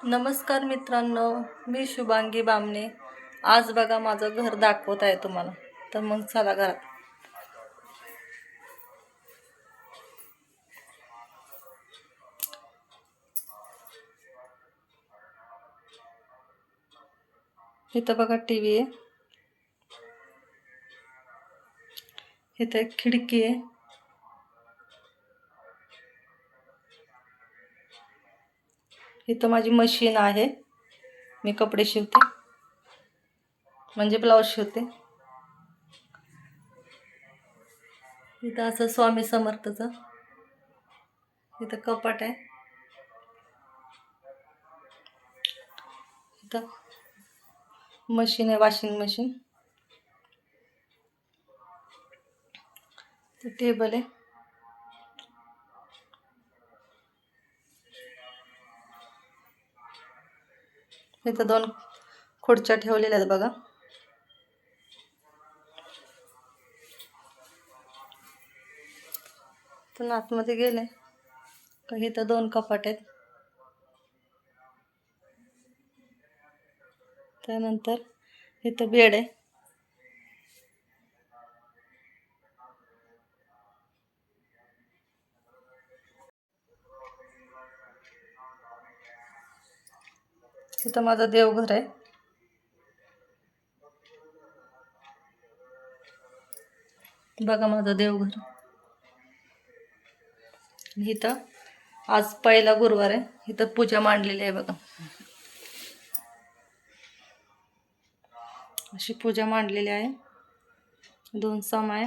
नमस्कार मित्रांनो, मी शुभांगी बामणे. आज बघा माझं घर दाखवत आहे तुम्हाला. तर मग चला घरात. इथं बघा टीव्ही आहे, इथं एक खिडकी आहे, इथं माझी मशीन आहे, मी कपडे शिवते म्हणजे ब्लाऊज शिवते. इथं असं स्वामी समर्थचं इथं कपाट आहे. इथं मशीन आहे, वॉशिंग मशीन. टेबल आहे. इथं 2 खुर्च्या ठेवलेल्या आहेत बघा. तर आतमध्ये गेले का इथं 2 कपाट आहेत. त्यानंतर इथं बेड आहे. इथं माझं देवघर आहे. बघा माझं देवघर. इथं आज पहिला गुरुवार आहे. इथं पूजा मांडलेली आहे बघा. अशी पूजा मांडलेली आहे. 2 समय.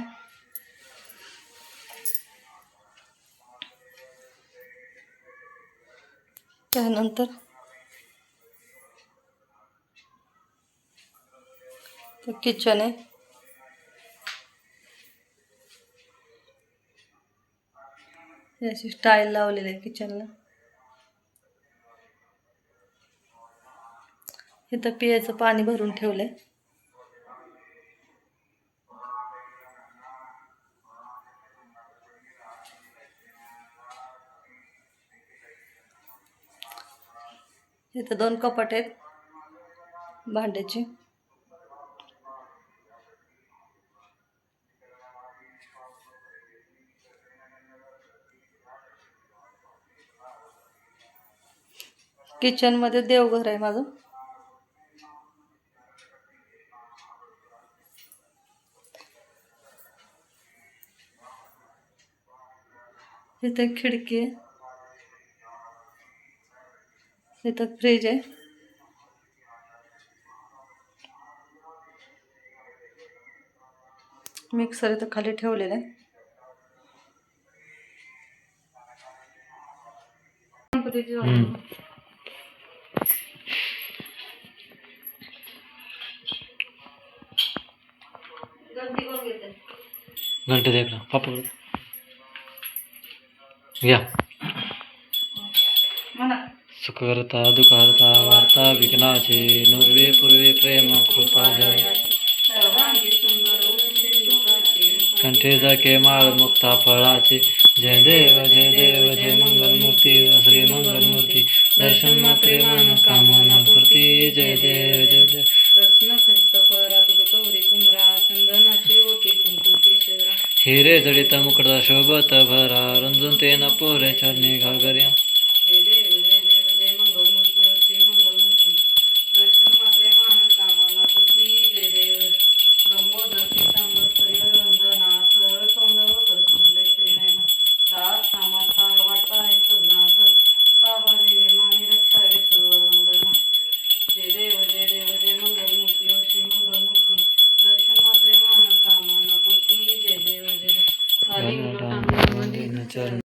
त्यानंतर किचन आहे. अशी स्टाईल लावलेली आहे किचनला. इथं पियाचं पाणी भरून ठेवलंय. इथं 2 कपाट आहेत भांड्याची. किचन मध्ये देवघर आहे माझं. इथं एक खिडकी आहे. इथं फ्रीज आहे. मिक्सर इथं खाली ठेवलेला आहे. घंटे देख ना पापा घ्या. सुखकर्ता दुःखहर्ता वार्ता विघ्नाचे नुर्वे पूर्वे प्रेम कृपा जय. कंठे जाके माळ मुक्ता फळाचे. जय देव जय देव जय मंगलमूर्ती श्री मंगलमूर्ती. दर्शन मात्रे मन कामना पूर्ती. जय देव जय देव. रत्न खचित फरा तुझ कवरी कुमरा. चंदनाची ओटी कुंकू केशरा. हिरे जडित मुकुट शोभत भरा. रंजून ते न पोरे चरणी घागर्या. जय देव जय देव जय मंगलमूर्ती श्री मंगलमूर्ती. दर्शन मात्रे मन कामना पूर्ती. जय देव. ब्रह्मोदर पीतांबर परिवर वंदना. सरळ सौंदव करसुंडे श्रीनयन. दास सामाचा वाटता आहे सगनासन. पावारे मानी रक्षावे सर्व वंदना. जय देव जय देव जय मंगलमूर्ती श्री मंगलमूर्ती. दर्शन मात्रे मान कामना पूर्ती. जय देव जय देव.